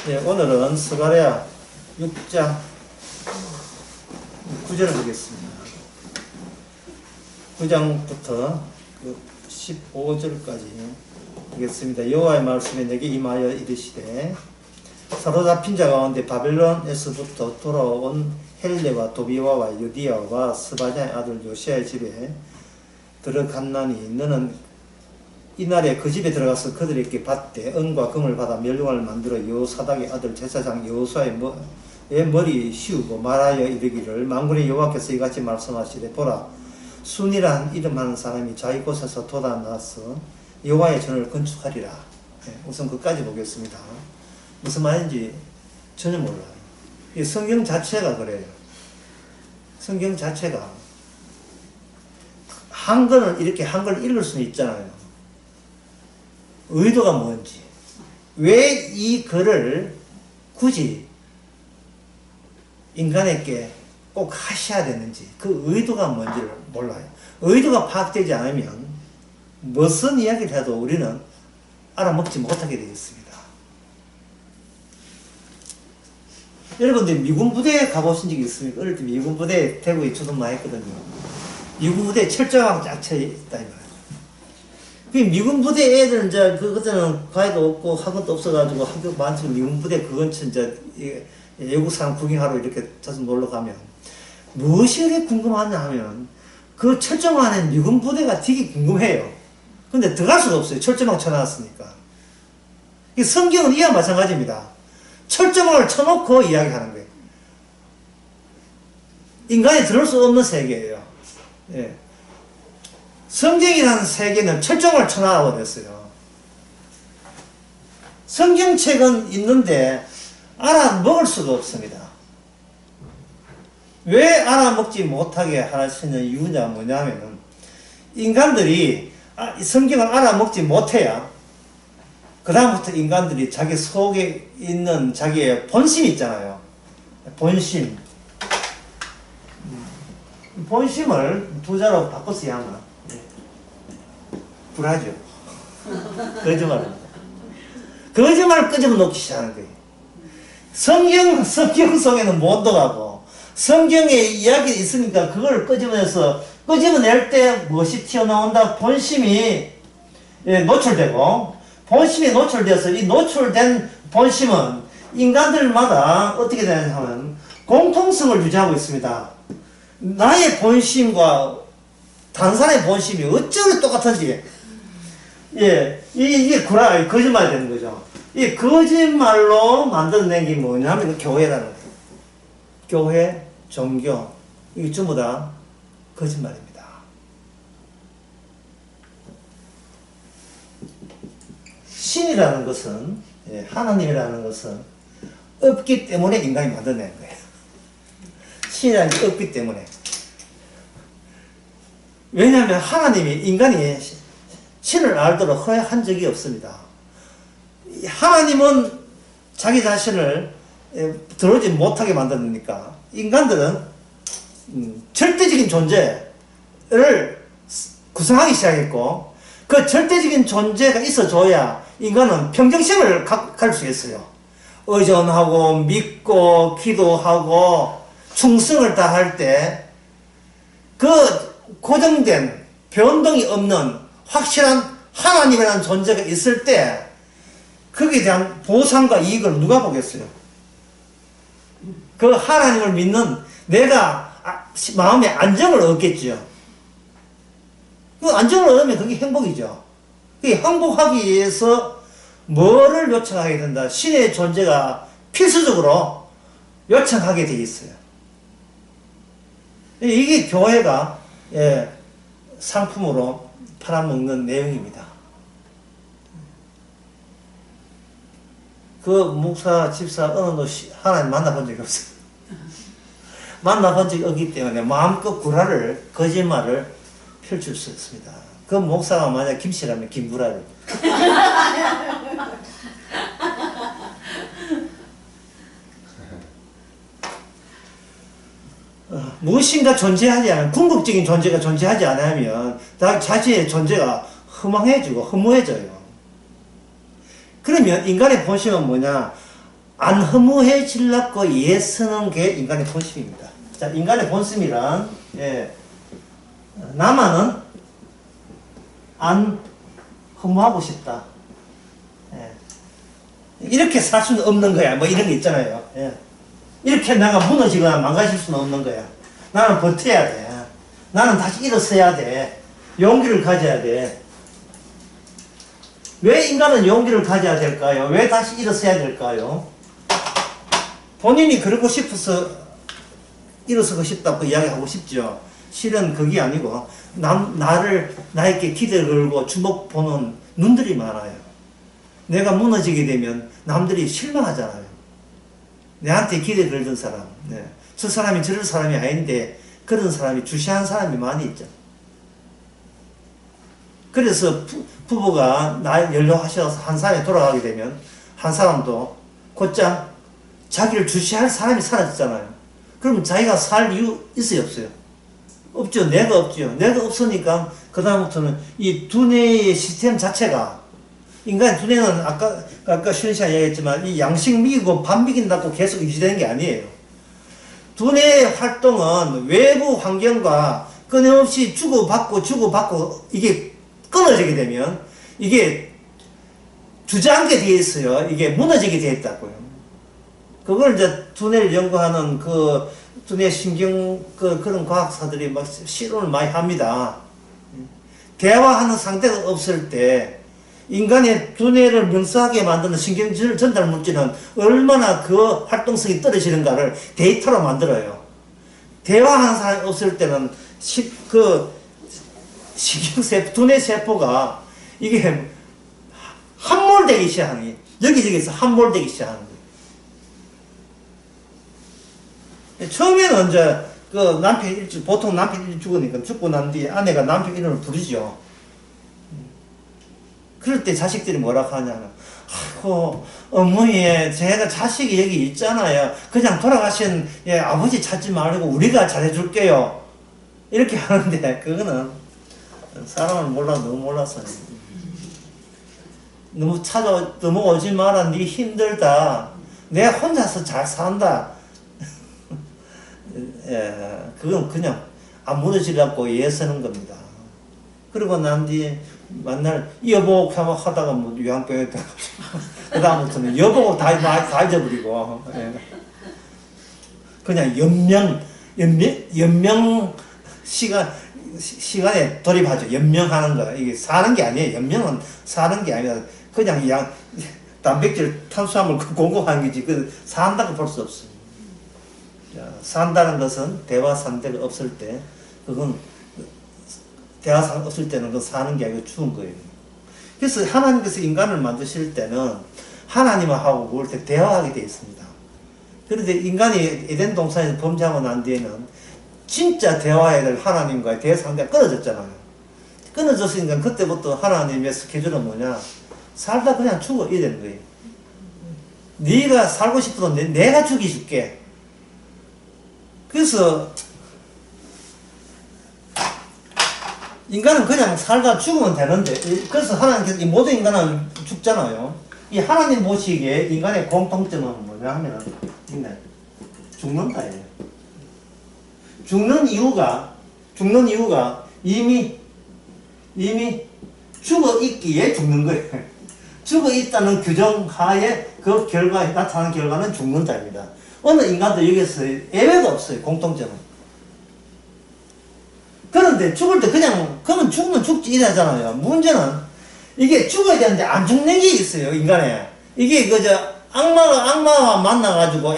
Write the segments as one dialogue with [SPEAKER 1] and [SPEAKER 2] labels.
[SPEAKER 1] 네, 오늘은 스가랴 6장 9절을 보겠습니다. 9장부터 15절까지 보겠습니다. 여호와의 말씀이 내게 임하여 이르시되 사로잡힌 자 가운데 바벨론에서부터 돌아온 헬레와 도비와와 유디아와 스바냐의 아들 요시아의 집에 들어갔나니 너는 이날에 그 집에 들어가서 그들에게 받되 은과 금을 받아 멸류관을 만들어 여호사닥의 아들 제사장 여호수아의 머리 씌우고 말하여 이르기를 만군의 여호와께서 이같이 말씀하시되 보라 순이란 이름하는 사람이 자기 곳에서 돋아나서 여호와의 전을 건축하리라. 우선 그까지 보겠습니다. 무슨 말인지 전혀 몰라요. 이 성경 자체가 그래요. 성경 자체가 한글을 이렇게 한글 읽을 수는 있잖아요. 의도가 뭔지, 왜 이 글을 굳이 인간에게 꼭 하셔야 되는지 그 의도가 뭔지를 몰라요. 의도가 파악되지 않으면 무슨 이야기를 해도 우리는 알아먹지 못하게 되어 있습니다. 여러분들 미군 부대에 가보신 적이 있습니까? 어릴 때 미군 부대에 대구에 주둔 많이 했거든요. 미군 부대에 철저하게 쫙 쳐 있다 이 말이에요. 그 미군 부대 애들은 이제 그때는 과외도 없고 학원도 없어가지고 학교 많지만 미군 부대 그건 진짜 외국사람 구경하러 이렇게 자주 놀러 가면 무엇이 그렇게 궁금하냐 하면 그 철조망에 미군 부대가 되게 궁금해요. 근데 들어갈 수가 없어요. 철조망 쳐놨으니까. 이 성경은 이와 마찬가지입니다. 철조망을 쳐놓고 이야기하는 거예요. 인간이 들을 수 없는 세계예요. 예. 성경이라는 세계는 철조망을 쳐놔버렸어요. 성경책은 있는데 알아먹을 수가 없습니다. 왜 알아먹지 못하게 하시는 이유가 뭐냐면 인간들이 성경을 알아먹지 못해야 그 다음부터 인간들이 자기 속에 있는 자기의 본심이 있잖아요. 본심. 본심을 두 자로 바꿨어야 하나. 불하죠. 거짓말입니다. 거짓말을 끄집어 놓기 시작하는 거예요. 성경 속에는 못 들어가고 성경에 이야기 있으니까 그걸 끄집어낼 때 무엇이 튀어나온다? 본심이 노출되고 본심이 노출되어서 이 노출된 본심은 인간들마다 어떻게 되냐면 공통성을 유지하고 있습니다. 나의 본심과 다른 사람의 본심이 어쩌면 똑같은지 이게 거짓말이 되는 거죠. 이 거짓말로 만들어낸 게 뭐냐면 교회라는 거예요. 교회, 종교 이게 전부 다 거짓말입니다. 신이라는 것은 하나님이라는 것은 없기 때문에 인간이 만들어낸 거예요. 신이라는 게 없기 때문에. 왜냐하면 하나님이 인간이 신을 알도록 허락한 적이 없습니다. 하나님은 자기 자신을 들어오지 못하게 만드니까 인간들은 절대적인 존재를 구성하기 시작했고 그 절대적인 존재가 있어줘야 인간은 평정심을 가질 수 있어요. 의존하고 믿고 기도하고 충성을 다할 때 그 고정된 변동이 없는 확실한 하나님이라는 존재가 있을 때 거기에 대한 보상과 이익을 누가 보겠어요? 그 하나님을 믿는 내가 마음의 안정을 얻겠죠. 그 안정을 얻으면 그게 행복이죠. 그게 행복하기 위해서 뭐를 요청하게 된다? 신의 존재가 필수적으로 요청하게 되어 있어요. 이게 교회가 상품으로 팔아먹는 내용입니다. 그 목사, 집사 어느 하나님 만나본 적이 없어요. 만나본 적이 없기 때문에 마음껏 거짓말을 펼칠 수 있습니다. 그 목사가 만약 김씨라면 김구라를. 무엇인가 존재하지 않으면 궁극적인 존재가 존재하지 않으면 자신의 존재가 허망해지고 허무해져요. 그러면 인간의 본심은 뭐냐? 안 허무해질라고 애쓰는 게 인간의 본심입니다. 자, 인간의 본심이란, 예, 나만은 안 허무하고 싶다. 예. 이렇게 살 수는 없는 거야. 뭐 이런 게 있잖아요. 예. 이렇게 내가 무너지거나 망가질 수는 없는 거야. 나는 버텨야 돼. 나는 다시 일어서야 돼. 용기를 가져야 돼. 왜 인간은 용기를 가져야 될까요? 왜 다시 일어서야 될까요? 본인이 그러고 싶어서 일어서고 싶다고 이야기하고 싶죠. 실은 그게 아니고 나에게 기대를 걸고 주목 보는 눈들이 많아요. 내가 무너지게 되면 남들이 실망하잖아요. 내한테 기대 걸던 사람, 네. 저 사람이 저럴 사람이 아닌데 그런 사람이 주시한 사람이 많이 있죠. 그래서 부부가 연로하셔서 한 사람이 돌아가게 되면 한 사람도 곧장 자기를 주시할 사람이 사라졌잖아요. 그럼 자기가 살 이유 있어요, 없어요? 없죠. 내가 없죠. 내가 없으니까 그 다음부터는 이 두뇌의 시스템 자체가, 인간의 두뇌는 아까 쉬는 시간에 얘기했지만 이 양식 미기고 밥 미긴다고 계속 유지되는 게 아니에요. 두뇌의 활동은 외부 환경과 끊임없이 주고받고 이게 끊어지게 되면 이게 주저앉게 되어 있어요. 이게 무너지게 되어 있다고요. 그걸 이제 두뇌를 연구하는 그 두뇌 신경 그런 과학사들이 막 실험을 많이 합니다. 대화하는 상태가 없을 때 인간의 두뇌를 명사하게 만드는 신경 전달 물질은 얼마나 그 활동성이 떨어지는가를 데이터로 만들어요. 대화하는 사람이 없을 때는 두뇌 세포가 이게 함몰되기 시작하는 거예요. 여기저기서 함몰되기 시작하는 거예요. 처음에는 이제 보통 남편 일찍 죽으니까 죽고 난 뒤에 아내가 남편 이름을 부르죠. 그럴 때 자식들이 뭐라고 하냐면, 아이고, 어머니, 제가 자식이 여기 있잖아요. 그냥 돌아가신 아버지 찾지 말고 우리가 잘해줄게요. 이렇게 하는데, 그거는 사람을 너무 몰라서. 너무 오지 마라. 네 힘들다. 내가 혼자서 잘 산다. 그건 그냥 안 무너지려고 애쓰는 겁니다. 그리고 난 뒤에 만날 여보 하다가 뭐 요양병에 그 다음부터는 여보고 다 잊어버리고 그냥 연명 시간에 돌입하죠. 연명하는 거. 이게 사는 게 아니에요. 연명은 사는 게 아니라 그냥 단백질 탄수화물 공급하는 거지. 산다고 볼 수 없어요. 산다는 것은 대화 상태가 없을 때, 대화 상태가 없을 때는 그 사는 게 아니고 죽은 거예요. 그래서 하나님께서 인간을 만드실 때는 하나님하고 뭘 때 대화하게 되어 있습니다. 그런데 인간이 에덴 동산에서 범죄하고 난 뒤에는 진짜 대화해야 될 하나님과의 대화 상대가 끊어졌잖아요. 끊어졌으니까 그때부터 하나님의 스케줄은 뭐냐? 살다 그냥 죽어 이래야 되는 거예요. 네가 살고 싶어도 내가 죽여줄게. 그래서 인간은 그냥 살다 죽으면 되는데, 그래서 하나님께서 이 모든 인간은 죽잖아요. 이 하나님 보시기에 인간의 공통점은 뭐냐 하면 죽는다예요. 죽는 이유가 이미 죽어 있기에 죽는 거예요. 죽어 있다는 규정 하에 그 결과에 나타나는 결과는 죽는다입니다. 어느 인간도 여기서 예외가 없어요. 공통점은. 그런데 죽을 때 그러면 죽으면 죽지 이러잖아요. 문제는 이게 죽어야 되는데 안 죽는 게 있어요. 인간에. 이게 악마와 만나가지고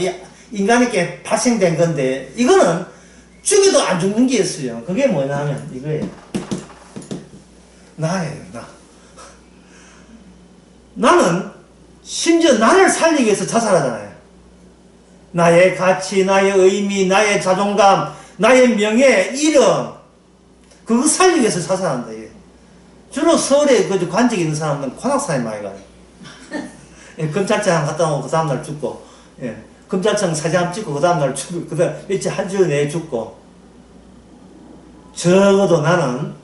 [SPEAKER 1] 인간에게 발생된 건데, 이거는 죽여도 안 죽는 게 있어요. 그게 뭐냐 하면 이거예요. 나예요, 나. 나는 심지어 나를 살리기 위해서 자살하잖아요. 나의 가치, 나의 의미, 나의 자존감, 나의 명예, 이름, 그거 살리기 위해서 자살한다. 얘. 주로 서울에 그 관직 있는 사람은 관악산에 많이 가요. 검찰청 갔다 오고 그 다음날 죽고, 검찰청 사진 찍고 그 다음날 죽고, 그 다음 며칠 한 주 내에 죽고. 적어도 나는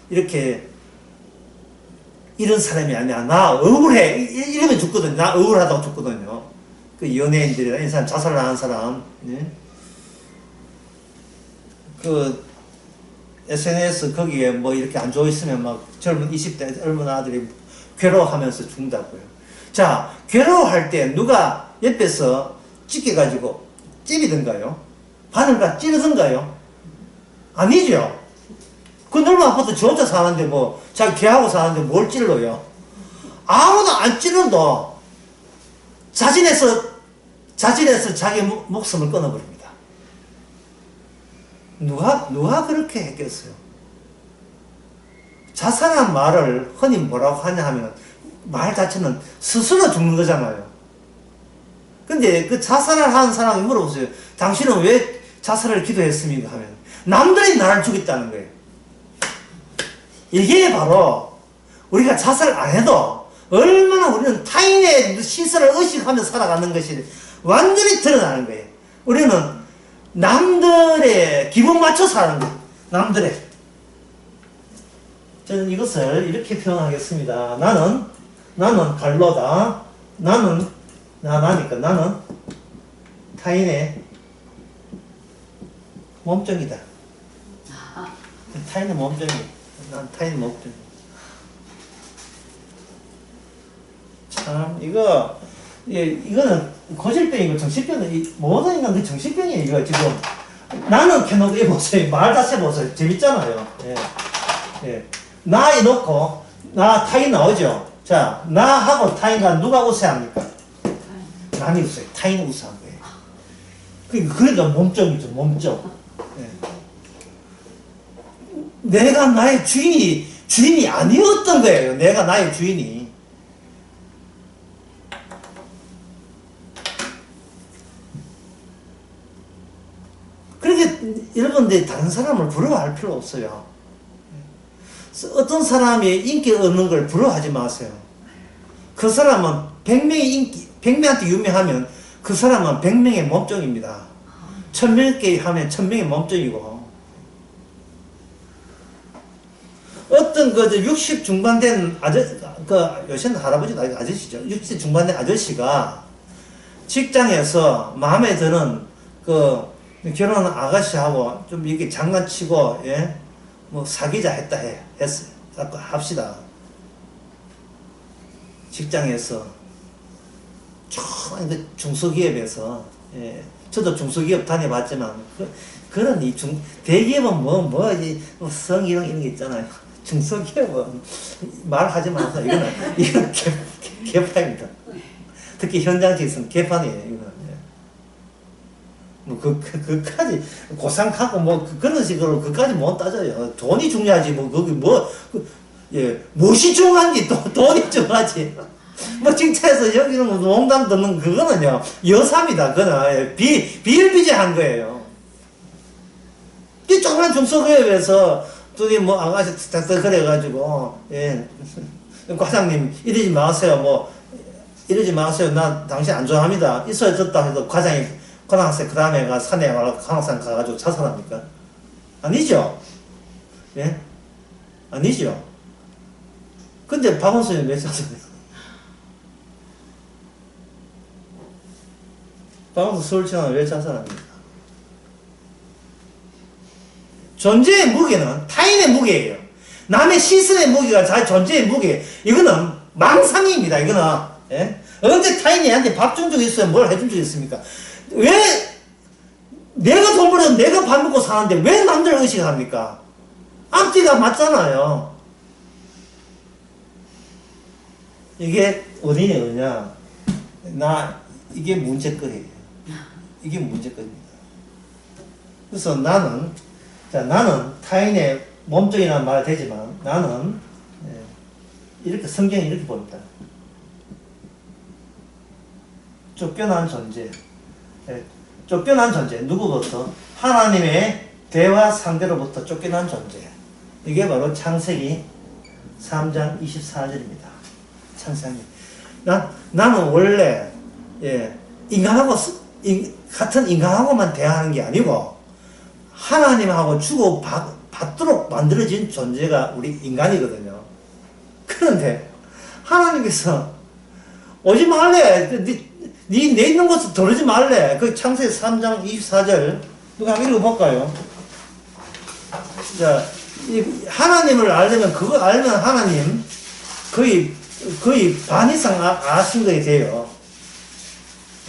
[SPEAKER 1] 이렇게 이런 사람이 아니야. 나 억울해. 이러면 죽거든. 나 억울하다고 죽거든요. 그 연예인들이나 이 사람 자살을 하는 사람. 예? 그 SNS 거기에 뭐 이렇게 안 좋아 있으면 막 젊은 20대 젊은 아들이 괴로워하면서 죽는다고요. 자, 괴로워할 때 누가 옆에서 찢겨가지고 찌르든가요? 바늘과 찌르든가요? 아니죠. 그 넓은 아파트 저 혼자 사는데 뭐 자기 개하고 사는데 뭘 찔러요? 아무도 안 찔러도 자진해서 자기 목숨을 끊어버립니다. 누가 그렇게 했겠어요? 자살한 말을 흔히 뭐라고 하냐 하면 말 자체는 스스로 죽는 거잖아요. 근데 그 자살을 한 사람이 물어보세요. 당신은 왜 자살을 기도했습니까? 하면 남들이 나를 죽였다는 거예요. 이게 바로 우리가 자살 안 해도 얼마나 우리는 타인의 시선을 의식하며 살아가는 것이 완전히 드러나는 거예요. 우리는 남들의 기분 맞춰 사는 거예요. 남들의. 저는 이것을 이렇게 표현하겠습니다. 나는 갈로다. 나니까 나는 타인의 몸종이다. 타인의 몸종이다. 난 타인의 몸종. 참, 이거는 고질병이고 정신병은, 모든 인간 정신병이에요, 이거 지금. 나는 켜놓고 해보세요. 말 자체 보세요. 재밌잖아요. 예. 예. 나 해놓고, 나 타인 나오죠? 자, 나하고 타인과 누가 웃어야 합니까? 남이 웃어요. 타인은 웃어야 한 거예요. 그러니까 몸종이죠, 몸종. 예. 내가 나의 주인이 아니었던 거예요. 내가 나의 주인이. 그렇게 여러분들이 다른 사람을 부러워할 필요 없어요. 어떤 사람이 인기 얻는 걸 부러워하지 마세요. 그 사람은 100명한테 유명하면 그 사람은 100명의 몸종입니다. 1000명께 하면 1000명의 몸종이고, 어떤 60 중반 된 요새는 할아버지도 아니고 아저씨죠. 60세 중반 된 아저씨가 직장에서 마음에 드는 결혼한 아가씨하고 좀 이렇게 장난치고, 예? 뭐 사귀자 했어요. 자꾸 합시다. 직장에서 중소기업에서, 예. 저도 중소기업 다녀봤지만 그런 대기업은 성희롱 이런 게 있잖아요. 중소기업은 말하지 마세요. 이거는 개판입니다. 특히 현장직에 있으면 개판이에요. 이거는. 뭐 그까지 고상하고 그런 식으로 그까지 못 따져요. 돈이 중요하지 무엇이 중요한지 돈이 중요하지. 뭐 칭찬해서 여기는 뭐 농담 듣는 그거는요 여사입니다. 그거는 비일비재한 거예요. 이 조그만 중소기업에서 둘이 뭐 아가씨 그래가지고, 예, 과장님 이러지 마세요. 이러지 마세요. 나 당신 안 좋아합니다. 있어야 졌다 해도 과장이 고등학생 그 다음에 산에 가서 고등학생 가가지고 자살합니까? 아니죠. 예, 아니죠. 근데 박원순이 왜 자살해요? 박원순 서울시장은 왜 자살합니까? 존재의 무게는 타인의 무게예요. 남의 시선의 무게가 자기 존재의 무게. 이거는 망상입니다. 이거는. 예? 언제 타인이 얘한테 밥 준 적 있어요? 뭘 해준 적 있습니까? 왜 내가 돈 벌어서 내가 밥 먹고 사는데 왜 남들 의식합니까? 앞뒤가 맞잖아요. 이게 원인이 뭐냐? 이게 문제거리예요. 이게 문제거리입니다. 그래서 나는 타인의 몸종이라는 말 되지만 나는 이렇게 성경이 이렇게 봅니다. 쫓겨난 존재. 쫓겨난 존재. 누구부터? 하나님의 대화 상대로부터 쫓겨난 존재. 이게 바로 창세기 3장 24절입니다. 창세기. 나는 원래, 예, 같은 인간하고만 대화하는 게 아니고, 하나님하고 주고받도록 만들어진 존재가 우리 인간이거든요. 그런데, 하나님께서 오지 말래. 내 있는 곳에 들어오지 말래. 그 창세기 3장 24절 누가 한번 읽어볼까요? 자, 하나님을 알려면 그거 알면 하나님 거의 반 이상 아신 거에 돼요.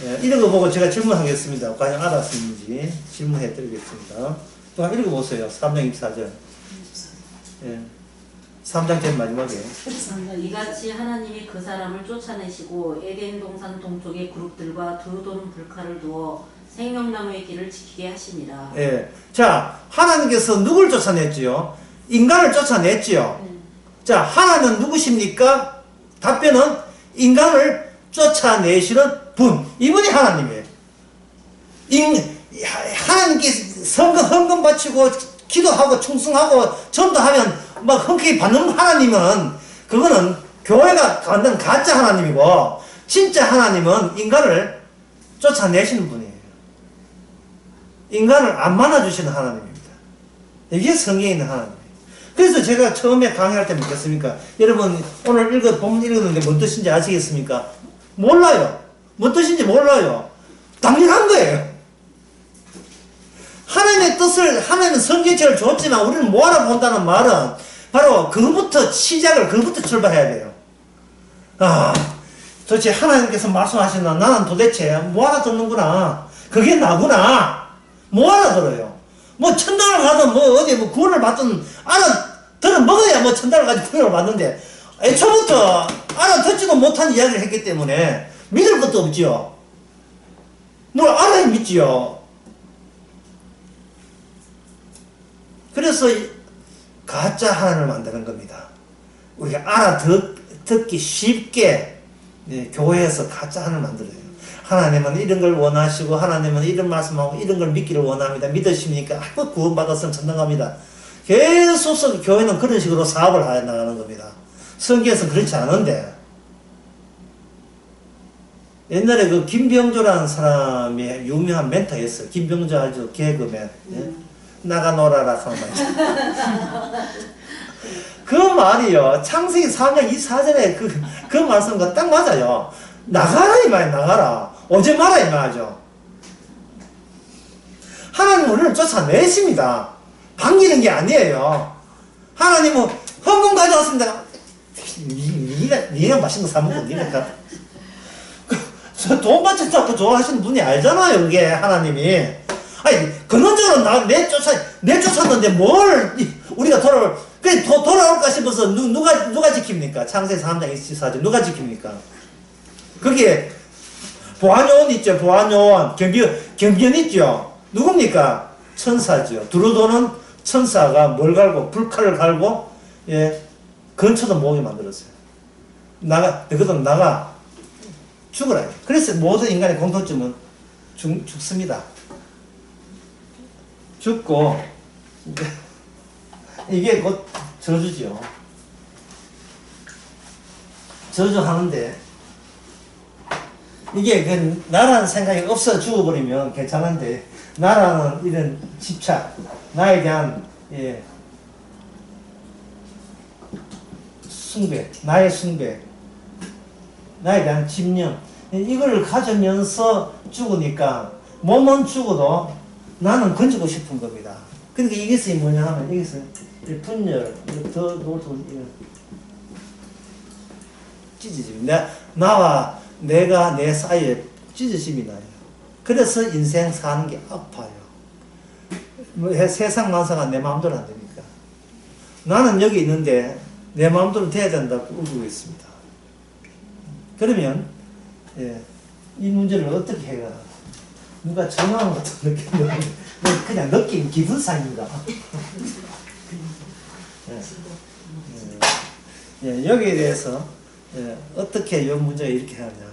[SPEAKER 1] 예, 읽어보고 제가 질문하겠습니다. 과연 알았는지 질문해 드리겠습니다. 또 한번 읽어보세요. 3장 24절. 예. 3장 제일 마지막에.
[SPEAKER 2] 이같이 하나님이 그 사람을 쫓아내시고 에덴 동산 동쪽의 그룹들과 두 도는 불칼을 두어 생명나무의 길을 지키게 하시니라.
[SPEAKER 1] 예. 자, 하나님께서 누굴 쫓아냈지요? 인간을 쫓아냈지요. 자, 하나님은 누구십니까? 답변은 인간을 쫓아내시는 분. 이분이 하나님이에요. 하나님께 헌금 바치고 기도하고 충성하고 전도하면 막 흔쾌히 받는 하나님은 그거는 교회가 만든 가짜 하나님이고 진짜 하나님은 인간을 쫓아내시는 분이에요. 인간을 안 만나주시는 하나님입니다. 이게 성경에 있는 하나님이에요. 그래서 제가 처음에 강의할 때 묻겠습니까? 여러분 오늘 본문 읽었는데 뭔 뜻인지 아시겠습니까? 몰라요. 뭔 뜻인지 몰라요. 당연한 거예요. 하나님의 뜻을 하나님은 성경책을 줬지만 우리는 뭐 알아본다는 말은 바로 그부터 출발해야 돼요. 도대체 하나님께서 말씀하시나 나는 도대체 뭐 알아듣는구나. 그게 나구나. 뭐 알아들어요. 뭐 천당을 가든 뭐 어디 뭐 구원을 받든 알아들어 먹어야 뭐 천당을 가지고 구원을 받는데 애초부터 알아듣지도 못한 이야기를 했기 때문에 믿을 것도 없지요. 뭘 알아야 믿지요. 그래서 가짜 하나님을 만드는 겁니다. 우리가 알아듣기 쉽게 교회에서 가짜 하나님을 만들어요. 하나님은 이런 걸 원하시고 하나님은 이런 말씀하고 이런 걸 믿기를 원합니다. 믿으십니까? 구원받았으면 천당 갑니다. 계속 교회는 그런 식으로 사업을 해 나가는 겁니다. 성경에서는 그렇지 않은데 옛날에 그 김병조라는 사람이 유명한 멘토였어요. 김병조 알죠? 개그맨. 나가 놀아라 하는 말. 그 말이요. 창세기 3장 24절에 그 말씀과 딱 맞아요. 나가라 이 말이야. 나가라. 오지 마라 이 말이죠. 하나님은 우리를 쫓아내십니다. 반기는 게 아니에요. 하나님은 헌금 가져왔습니다. 니가 맛있는 거 사먹고 니가 가. 돈 받쳤다고 좋아하시는 분이 알잖아요. 그게 하나님이. 아니 근원적으로 내 쫓았는데 뭘 우리가 돌아올까 싶어서 누가 지킵니까? 창세기 3장 24절 누가 지킵니까? 그게 보안요원 있죠. 보안요원 경비원 있죠. 누굽니까? 천사죠. 두루도는 천사가 뭘 갈고 불칼을 갈고 근처도 모으게 만들었어요. 너희들 나가 죽으라. 그래서 모든 인간의 공통점은 죽습니다. 죽고 이게 곧 저주죠. 저주하는데 이게 그 나라는 생각이 없어 죽어버리면 괜찮은데 나라는 이런 집착, 나에 대한 숭배, 나의 숭배, 나에 대한 집념 이걸 가지면서 죽으니까 몸은 죽어도 나는 건지고 싶은 겁니다. 그러니까 이것이 뭐냐 하면 이것은 분열, 찢어짐. 나와 내가 내 사이에 찢어짐이 나요. 그래서 인생 사는 게 아파요. 세상 만사가 내 마음대로 안 되니까. 나는 여기 있는데 내 마음대로 돼야 된다고 울고 있습니다. 그러면 이 문제를 어떻게 해가? 누가 전화하는 것 같은 느낌, 그냥 느낌, 기분상입니다. 여기에 대해서 어떻게 이 문제가 이렇게 하냐면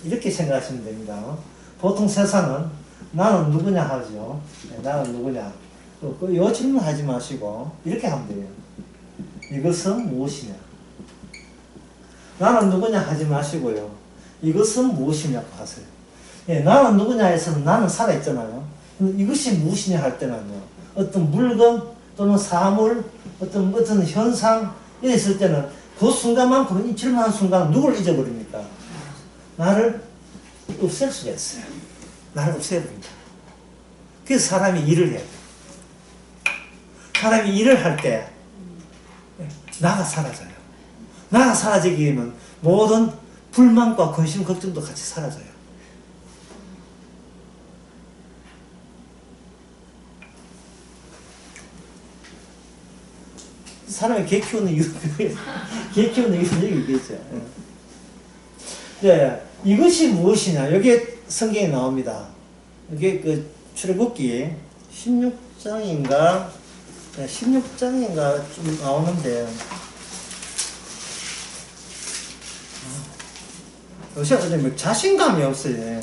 [SPEAKER 1] 이렇게 생각하시면 됩니다. 보통 세상은 나는 누구냐 하죠. 나는 누구냐. 이 질문 하지 마시고 이렇게 하면 돼요. 이것은 무엇이냐. 나는 누구냐 하지 마시고요. 이것은 무엇이냐고 하세요. 나는 누구냐에서는 나는 살아있잖아요. 이것이 무엇이냐 할 때는요. 어떤 물건 또는 사물, 어떤 현상 이랬을 때는 그 순간만큼은 잊힐만한 순간 누굴 잊어버립니까? 나를 없앨 수가 있어요. 나를 없애버립니다. 그래서 사람이 일을 해야 돼. 사람이 일을 할 때 나가 사라져요. 나가 사라지게 되면 모든 불만과 근심, 걱정도 같이 사라져요. 사람이 개 키우는 이유, 개 키우는 이유는 여기 있겠죠. 네, 이것이 무엇이냐? 여기에 성경에 나옵니다. 이게 그 출애굽기 16장인가? 16장인가 좀 나오는데, 요새 뭐 자신감이 없어요.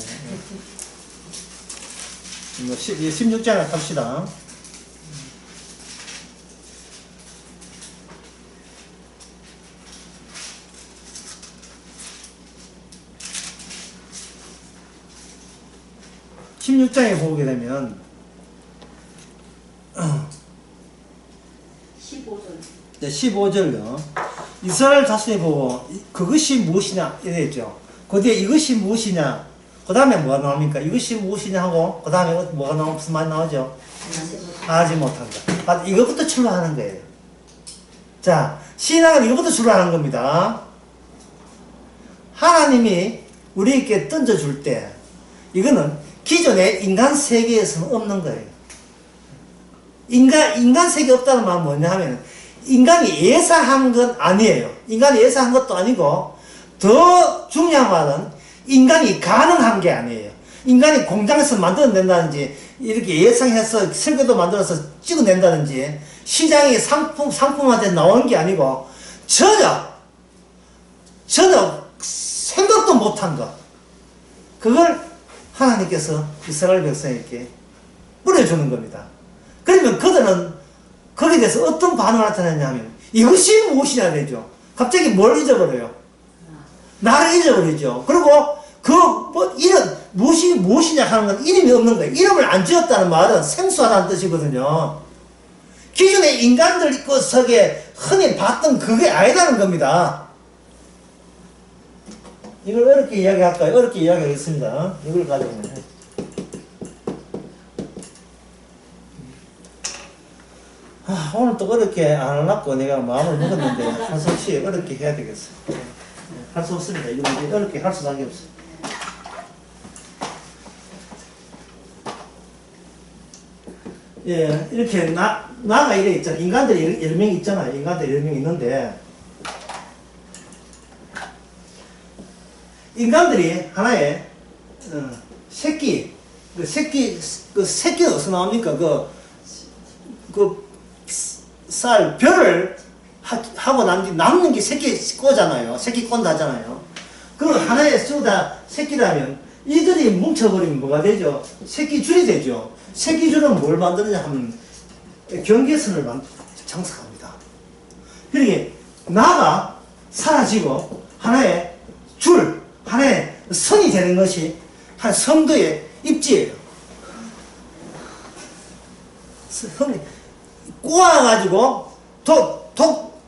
[SPEAKER 1] 16장을 갑시다. (16장에) 보게 되면
[SPEAKER 2] 15절.
[SPEAKER 1] 15절요. 이스라엘 자손이 보고 그것이 무엇이냐 이랬죠. 그 뒤에 이것이 무엇이냐, 그 다음에 뭐가 나옵니까? 이것이 무엇이냐 하고 그 다음에 뭐가 무슨 말이 나오죠? 하지 못한다. 아, 이것부터 출발하는 거예요. 자, 신앙은 이것부터 출발하는 겁니다. 하나님이 우리에게 던져줄 때 이거는 기존의 인간 세계에서는 없는 거예요. 인간 세계에 없다는 말은 뭐냐 하면 인간이 예상한 건 아니에요. 인간이 예상한 것도 아니고 더 중요한 말은 인간이 가능한 게 아니에요. 인간이 공장에서 만들어낸다든지 이렇게 예상해서 설계도 만들어서 찍어낸다든지 시장에 상품한테 나오는 게 아니고 전혀 생각도 못한 것, 그걸 하나님께서 이스라엘 백성에게 뿌려주는 겁니다. 그러면 그들은 거기에 대해서 어떤 반응을 나타내냐면 이것이 무엇이냐 되죠. 갑자기 뭘 잊어버려요? 나를 잊어버리죠. 그리고 이름 무엇이냐 하는 건 이름이 없는 거예요. 이름을 안 지었다는 말은 생소하다는 뜻이거든요. 기존의 인간들 속에 흔히 봤던 그게 아니라는 겁니다. 이걸 어렵게 이야기할까요? 어렵게 이야기하겠습니다. 이걸 가지고. 오늘 또 어렵게 안 하려고 내가 마음을 먹었는데 할 수 없이 어렵게 해야 되겠어. 할 수 없습니다. 이거 어렵게 할 수밖에 없어요. 예, 이렇게 나가 이래 있잖아. 인간들이 여러 명 있잖아요. 인간들이 여러 명 있는데 인간들이 하나의 새끼는 어디서 나옵니까? 별을 하고 난 뒤 남는 게 새끼 꼬잖아요. 새끼 꼰다 하잖아요. 그 하나의 새끼라면 이들이 뭉쳐버리면 뭐가 되죠? 새끼줄이 되죠. 새끼줄은 뭘 만드느냐 하면 경계선을 장착합니다. 그러니까 나가 사라지고 하나의 하나의 선이 되는 것이 한 성도의 입지예요. 성이 꼬아가지고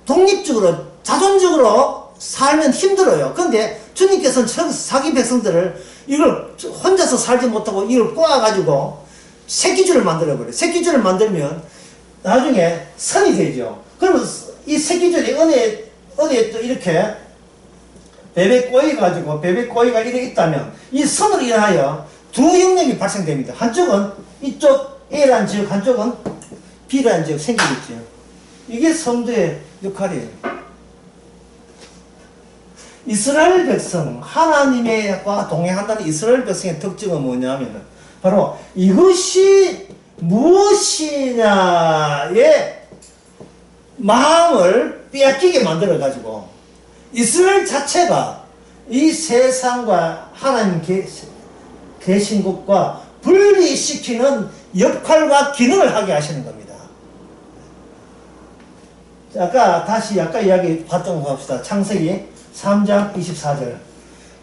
[SPEAKER 1] 독립적으로 자존적으로 살면 힘들어요. 그런데 주님께서는 자기 백성들을 이걸 혼자서 살지 못하고 이걸 꼬아가지고 새끼줄을 만들어버려요. 새끼줄을 만들면 나중에 선이 되죠. 그러면 이 새끼줄이 은혜에 또 이렇게 베베 꼬이가 이렇게 있다면 이 선으로 인하여 두 영역이 발생됩니다. 한쪽은 이쪽 A라는 지역, 한쪽은 B라는 지역 생기겠죠. 이게 성도의 역할이에요. 이스라엘 백성, 하나님과 동행한다는 이스라엘 백성의 특징은 뭐냐면 바로 이것이 무엇이냐의 마음을 빼앗기게 만들어가지고 이스라엘 자체가 이 세상과 하나님 계신 곳과 분리시키는 역할과 기능을 하게 하시는 겁니다. 아까 이야기 봤던 거 봅시다. 창세기 3장 24절.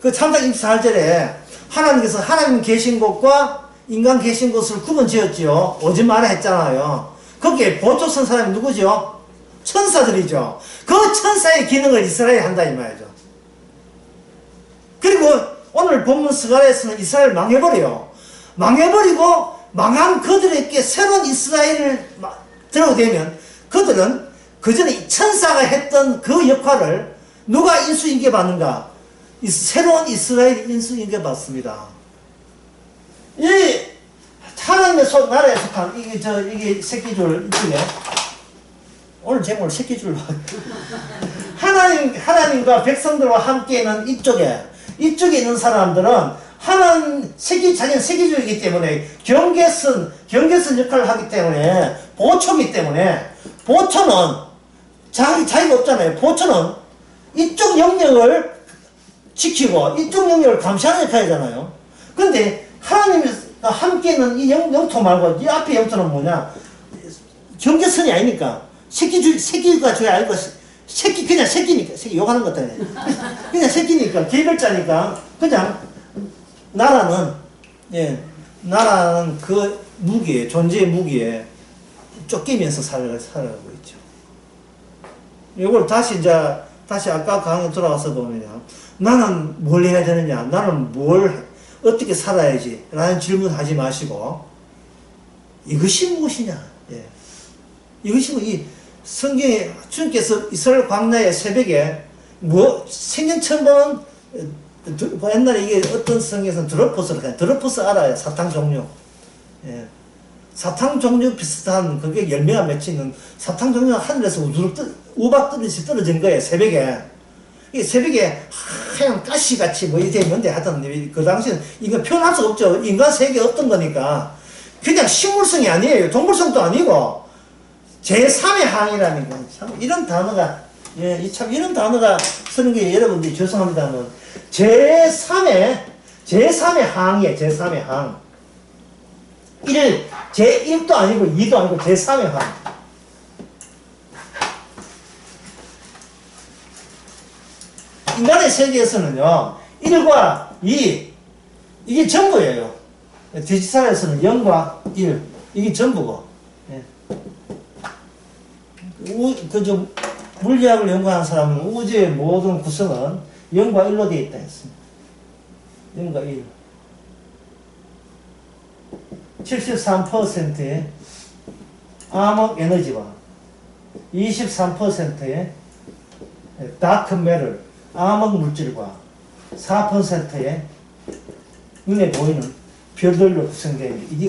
[SPEAKER 1] 그 3장 24절에 하나님께서 하나님 계신 곳과 인간 계신 곳을 구분 지었지요. 오지 마라 했잖아요. 거기에 보초선 사람이 누구죠? 천사들이죠. 그 천사의 기능을 이스라엘이 한다 이 말이죠. 그리고 오늘 본문 스가랴에서는 이스라엘을 망해버려요. 망해버리고 망한 그들에게 새로운 이스라엘을 들어오되면 그들은 그전에 천사가 했던 그 역할을 누가 인수인계받는가? 새로운 이스라엘이 인수인계받습니다. 이 하나님의 나라에 속한 이게 새끼줄 이쪽에 오늘 제목을 새끼줄 하나님과 백성들과 함께는 이쪽에 있는 사람들은 자기는 새끼줄이기 때문에 경계선 역할을 하기 때문에 보초기 때문에 보초는 자기가 없잖아요. 보초는 이쪽 영역을 지키고 이쪽 영역을 감시하는 역할이잖아요. 근데 하나님과 함께는 이 영토 말고 이 앞에 영토는 뭐냐? 경계선이 아니니까 새끼가 줘야 알고 그냥 새끼니까 욕하는 것 때문에 그냥 새끼니까 계글자니까 그냥 나라는 그 무기에 존재의 무기에 쫓기면서 살아가고 있죠. 이걸 다시 아까 강의 돌아가서 보면요. 나는 뭘 해야 되느냐? 나는 어떻게 살아야지? 라는 질문 하지 마시고, 이것이 무엇이냐? 이것이 이 성경에 주님께서 이스라엘 광야의 새벽에 생전 처음 보는 옛날에 이게 어떤 성경에서는 드로포스 알아요? 사탕 종류. 사탕 종류 비슷한 그게 열매가 맺히는 사탕 종류가 하늘에서 우박 떨어지듯이 떨어진 거예요. 새벽에. 이 새벽에 하얀 가시같이 이렇게 있는데 하여튼 그 당시에는 이거 표현할 수 없죠. 인간 세계에 없던 거니까. 그냥 식물성이 아니에요. 동물성도 아니고 제3의 항이라니까. 참 이런 단어가 이런 단어가 쓰는 게 여러분들이 죄송합니다만 제3의 항이에요. 제3의 항. 제1도 아니고 2도 아니고 제3의 항. 인간의 세계에서는요, 1과 2, 이게 전부예요. 디지털에서는 0과 1, 이게 전부고. 물리학을 연구하는 사람은 우주의 모든 구성은 0과 1로 되어 있다 했습니다. 0과 1. 73%의 암흑 에너지와 23%의 다크 매tter, 암흑 물질과 4%의 눈에 보이는 별들로 구성되어 있는 이게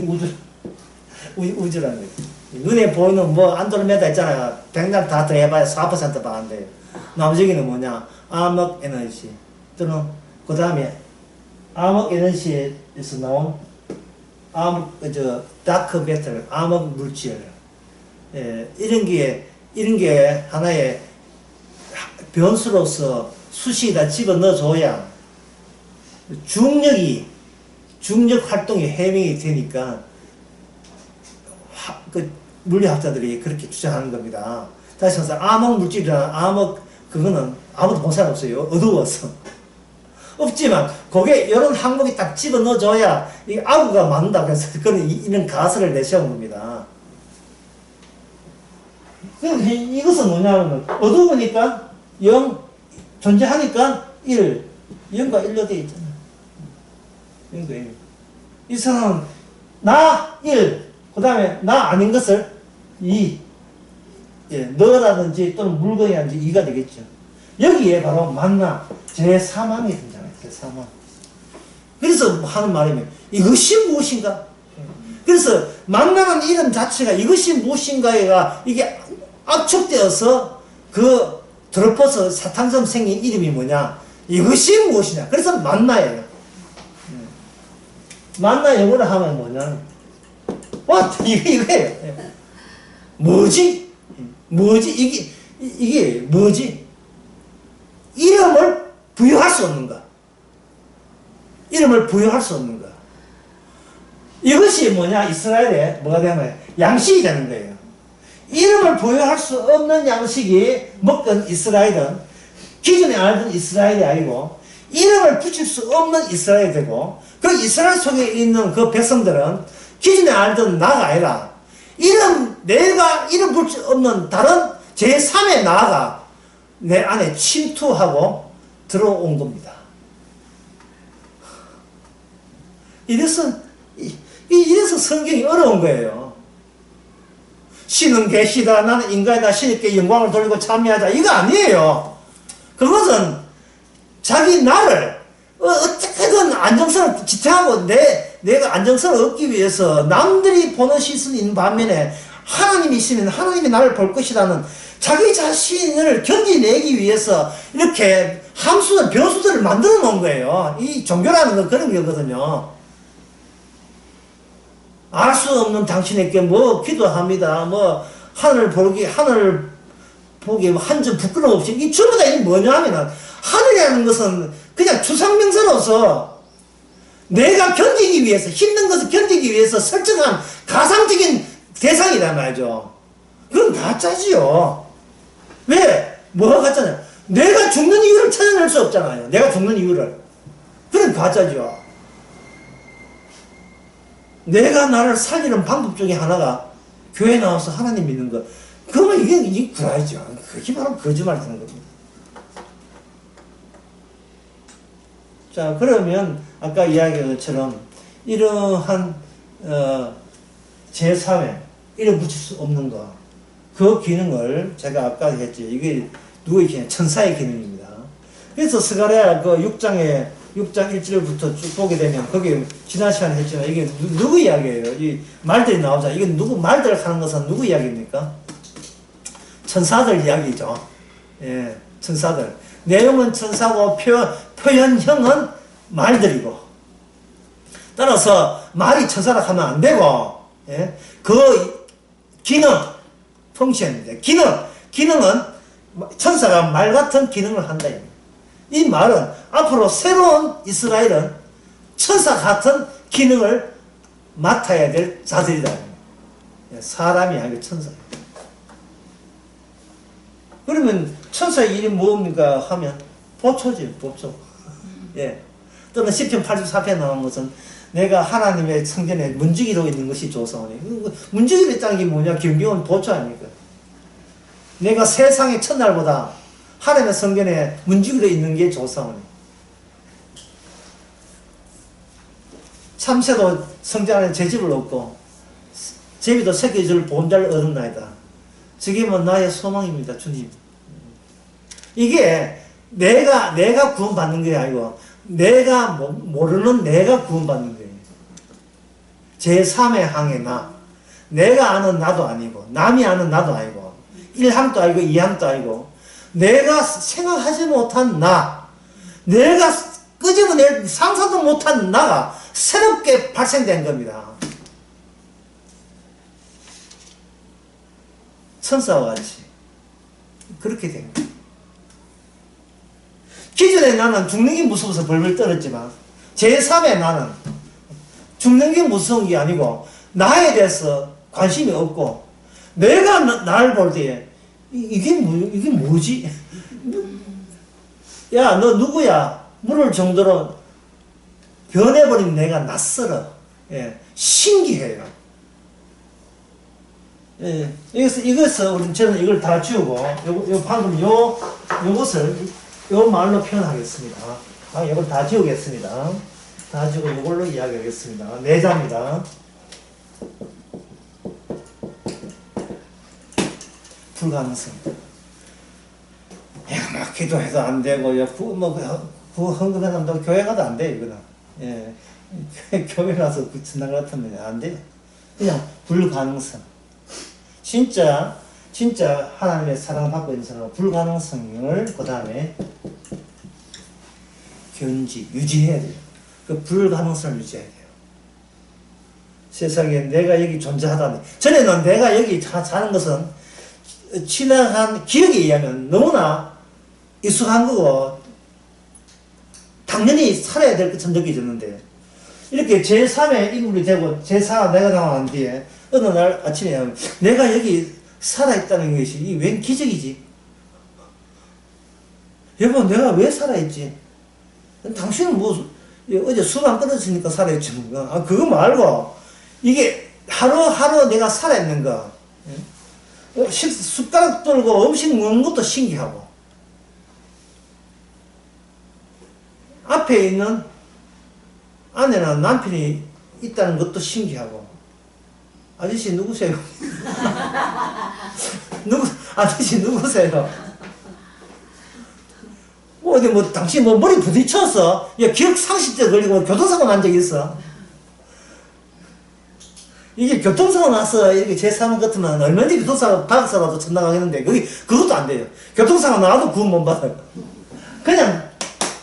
[SPEAKER 1] 우주라는 거예요. 눈에 보이는 안드로메다 있잖아요. 백날 다 더해봐야 4% 반대요. 나머지는 뭐냐? 암흑 에너지 또는 그 다음에 암흑 에너지에서 나온 다크 매tter, 암흑 물질, 이런 게 하나의 변수로서 수시에다 집어 넣어줘야 중력 활동이 해명이 되니까 물리학자들이 그렇게 주장하는 겁니다. 다시 말해서 암흑 물질이나 그거는 아무도 본 사람 없어요. 어두워서. 없지만 거기에 이런 항목이 딱 집어 넣어줘야 이 아구가 맞는다 그래서 그런 이런 가설을 내세운 겁니다. 이것은 뭐냐면 어두우니까 0 존재하니까 1 0과 1로 되어 있잖아. 0과 1. 이 사람은 나 1 그 다음에 나 아닌 것을 2 너라든지 또는 물건이라든지 2가 되겠죠. 여기에 바로 만나 제3항이 등장해요. 제3항. 그래서 하는 말이면 이것이 무엇인가? 그래서 만나는 이름 자체가 이것이 무엇인가가 이게 압축되어서 그 드로포스 사탕처럼 생긴 이름이 뭐냐? 이것이 무엇이냐? 그래서 만나예요. 만나 영어로 하면 뭐냐? 이거예요. 뭐지? 이게 뭐지? 이름을 부여할 수 없는가? 이름을 부여할 수 없는가? 이것이 뭐냐? 이스라엘에 뭐가 되면 양식이 되는 거예요. 이름을 부여할 수 없는 양식이 먹던 이스라엘은 기존에 알던 이스라엘이 아니고 이름을 붙일 수 없는 이스라엘이 되고 그 이스라엘 속에 있는 그 백성들은 기존에 알던 나가 아니라 내가 이름 붙일 수 없는 다른 제3의 나가 내 안에 침투하고 들어온 겁니다. 이래서 성경이 어려운 거예요. 신은 계시다. 나는 인간이다. 신에게 영광을 돌리고 참여하자. 이거 아니에요. 그것은 자기 나를 어떻게든 안정성을 지탱하고 내가 안정성을 얻기 위해서 남들이 보는 시선이 있는 반면에 하나님이 있으면 하나님이 나를 볼 것이라는 자기 자신을 견디내기 위해서 이렇게 함수들, 변수들을 만들어 놓은 거예요. 이 종교라는 건 그런 거거든요. 알 수 없는 당신에게 뭐 기도합니다. 뭐 하늘 보기 한 점 부끄럼 없이 이 전부 다 이게 뭐냐 하면은 하늘이라는 것은 그냥 추상명사로서 내가 견디기 위해서 힘든 것을 견디기 위해서 설정한 가상적인 대상이란 말이죠. 그건 가짜지요. 왜? 뭐가 가짜냐? 내가 죽는 이유를 찾아낼 수 없잖아요. 내가 죽는 이유를. 그건 가짜죠. 내가 나를 살리는 방법 중에 하나가 교회 나와서 하나님 믿는 것. 그러면 이게 구라이죠. 그게 바로 거짓말 하는 겁니다. 자, 그러면 아까 이야기한 것처럼 이러한 제3회 이래 붙일 수 없는 거. 그 기능을 제가 아까 했죠. 이게 누구의 기능? 천사의 기능입니다. 그래서 스가랴 그 6장 1절부터 쭉 보게 되면 거기 지난 시간에 했지만 이게 누구 이야기예요? 이 말들이 나오잖아요. 이게 누구 말들 하는 것은 누구 이야기입니까? 천사들 이야기죠. 예, 천사들. 내용은 천사고 표현형은 말들이고. 따라서 말이 천사라 하면 안 되고, 예, 그 기능, 펑션입니다. 기능은 천사가 말 같은 기능을 한다. 이 말은 앞으로 새로운 이스라엘은 천사 같은 기능을 맡아야 될 자들이다. 사람이 아니고 천사예요. 그러면 천사의 일이 뭡니까 하면 보초지, 보초. 예. 또는 시편 84편에 나온 것은 내가 하나님의 성전에 문지기로 있는 것이 조사오니. 문지기로 있다는 게 뭐냐? 경경은 보초 아닙니까? 내가 세상의 첫날보다 하나님의 성전에 문지기로 있는 게 조사오니. 참새도 성전 안에 제 집을 얻고 제비도 새끼 줄 보험자를 얻었나이다. 저게 뭐 나의 소망입니다, 주님. 이게 내가 구원받는 게 아니고 내가 모르는 내가 구원받는 거예요. 제3의 항의 나. 내가 아는 나도 아니고 남이 아는 나도 아니고 1항도 아니고 2항도 아니고 내가 생각하지 못한 나, 내가 끄집어낼 상상도 못한 나가 새롭게 발생된 겁니다. 천사와 같이 그렇게 된 거예요. 기존에 나는 죽는 게 무서워서 벌벌 떨었지만 제3의 나는 죽는 게 무서운 게 아니고 나에 대해서 관심이 없고 내가 나를 볼 때에 이게 뭐지? 야, 너 누구야? 물을 정도로 변해버린 내가 낯설어. 예, 신기해요. 예, 이것을 저는 이걸 다 지우고 방금 요것을 요 말로 표현하겠습니다. 이걸 다 지우겠습니다. 다 지우고 이걸로 이야기하겠습니다. 내자입니다. 불가능성. 야, 막 기도해도 안 되고, 헌금해 간다고 교회 가도 안 돼, 이거는. 예. 교회 가서 그 지나가 같으면 안 돼. 그냥 불가능성. 진짜 하나님의 사랑받고 있는 사람은 불가능성을 그 다음에 유지해야 돼요. 그 불가능성을 유지해야 돼요. 세상에 내가 여기 존재하다니. 전에는 내가 여기 사는 것은 지나간 기억에 의하면 너무나 익숙한 거고 당연히 살아야 될 것처럼 느껴졌는데 이렇게 제3의 인물이 되고 제4 내가 나온 뒤에 어느 날 아침에 내가 여기 살아있다는 것이 웬 기적이지? 여보, 내가 왜 살아있지? 당신은 뭐 어제 수만 끊었으니까 살아있지. 그거 말고 이게 하루하루 내가 살아있는 거. 숟가락 들고 음식 먹는 것도 신기하고, 앞에 있는 아내나 남편이 있다는 것도 신기하고, 아저씨 누구세요? 아저씨 누구세요? 어디 당신 머리 부딪혔어? 야, 기억 상실증 걸리고 교통사고 난 적 있어? 이게 교통사고 나서 이렇게 제 사람 같으면 얼마든지 교통사고 박사라도 천나가겠는데, 그것도 안 돼요. 교통사고 나도 구원 못 받아요. 그냥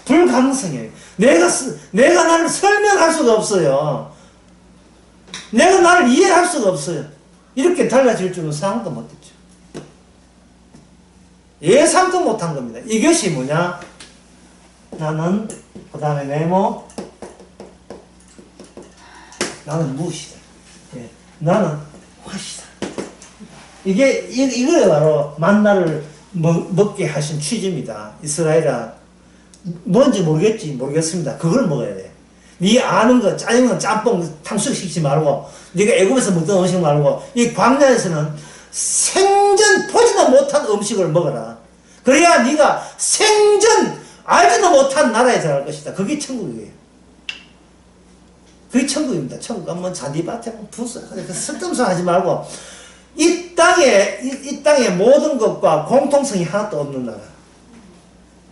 [SPEAKER 1] 불가능성이에요. 내가 나를 설명할 수가 없어요. 내가 나를 이해할 수가 없어요. 이렇게 달라질 줄은 상상도 못했죠. 예상도 못한 겁니다. 이것이 뭐냐? 나는, 그 다음에 네모, 나는 무엇이다. 예, 나는 화시다. 이거에 바로 만나를 먹게 하신 취지입니다. 이스라엘아, 뭔지 모르겠습니다. 그걸 먹어야 돼. 네 아는 거, 짜장면, 짬뽕, 탕수육 시키지 말고, 네가 애굽에서 먹던 음식 말고, 이 광야에서는 생전 보지도 못한 음식을 먹어라. 그래야 네가 생전 알지도 못한 나라에 들어갈 것이다. 그게 천국이에요. 그게 천국입니다. 천국은 뭐 잔디밭에 뭐 부서, 쓸데없어 하지 말고, 이 땅에 모든 것과 공통성이 하나도 없는 나라.